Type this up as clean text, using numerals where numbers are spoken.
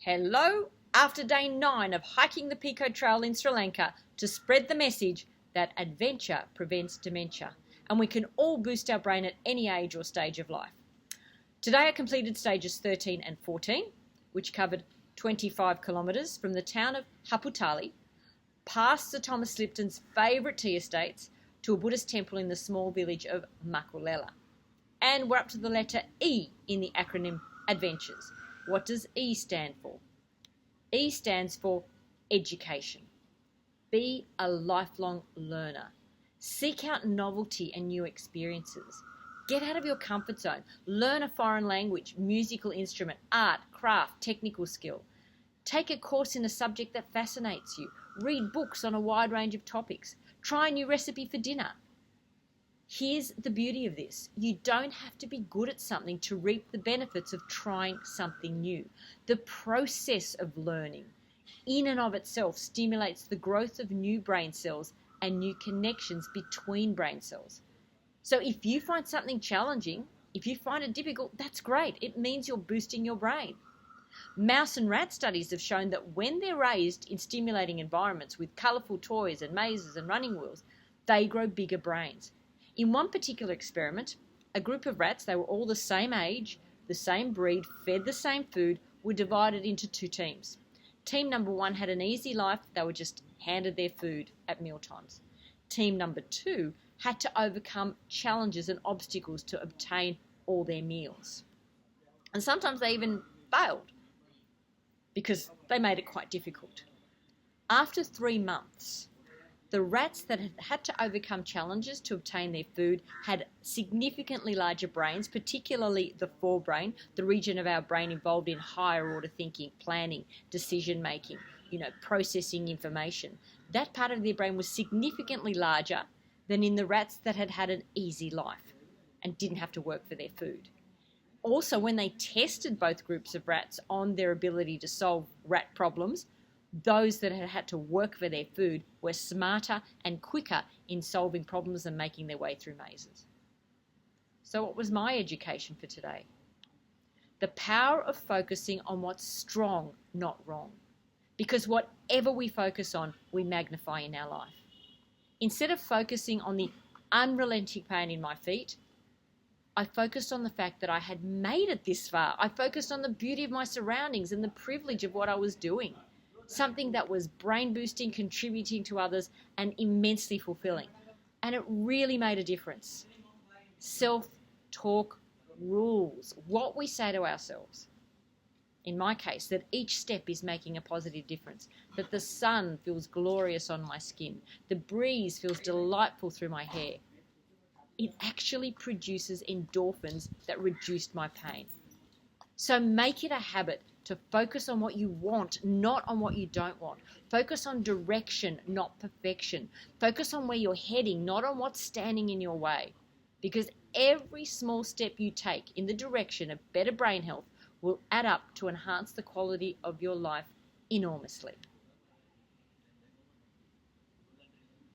Hello, after day 9 of hiking the Pekoe Trail in Sri Lanka to spread the message that adventure prevents dementia and we can all boost our brain at any age or stage of life. Today I completed stages 13 and 14, which covered 25 kilometres from the town of HAPUTALE, past Sir Thomas Lipton's favourite tea estates, to a Buddhist temple in the small village of MAKULELLA. And we're up to the letter E in the acronym Adventures. What does E stand for? E stands for education. Be a lifelong learner. Seek out novelty and new experiences. Get out of your comfort zone. Learn a foreign language, musical instrument, art, craft, technical skill. Take a course in a subject that fascinates you. Read books on a wide range of topics. Try a new recipe for dinner. Here's the beauty of this. You don't have to be good at something to reap the benefits of trying something new. The process of learning in and of itself stimulates the growth of new brain cells and new connections between brain cells. So if you find something challenging, if you find it difficult, that's great. It means you're boosting your brain. Mouse and rat studies have shown that when they're raised in stimulating environments with colourful toys and mazes and running wheels, they grow bigger brains. In one particular experiment, a group of rats, they were all the same age, the same breed, fed the same food, were divided into two teams. Team number 1 had an easy life. They were just handed their food at mealtimes. Team number 2 had to overcome challenges and obstacles to obtain all their meals. And sometimes they even failed because they made it quite difficult. After 3 months, the rats that had had to overcome challenges to obtain their food had significantly larger brains, particularly the forebrain, the region of our brain involved in higher order thinking, planning, decision making, processing information. That part of their brain was significantly larger than in the rats that had had an easy life and didn't have to work for their food. Also, when they tested both groups of rats on their ability to solve rat problems, those that had had to work for their food were smarter and quicker in solving problems and making their way through mazes. So what was my education for today? The power of focusing on what's strong, not wrong. Because whatever we focus on, we magnify in our life. Instead of focusing on the unrelenting pain in my feet, I focused on the fact that I had made it this far. I focused on the beauty of my surroundings and the privilege of what I was doing. Something that was brain boosting, contributing to others, and immensely fulfilling. And it really made a difference. Self-talk rules. What we say to ourselves. In my case, that each step is making a positive difference. That the sun feels glorious on my skin. The breeze feels delightful through my hair. It actually produces endorphins that reduced my pain. So make it a habit to focus on what you want, not on what you don't want. Focus on direction, not perfection. Focus on where you're heading, not on what's standing in your way. Because every small step you take in the direction of better brain health will add up to enhance the quality of your life enormously.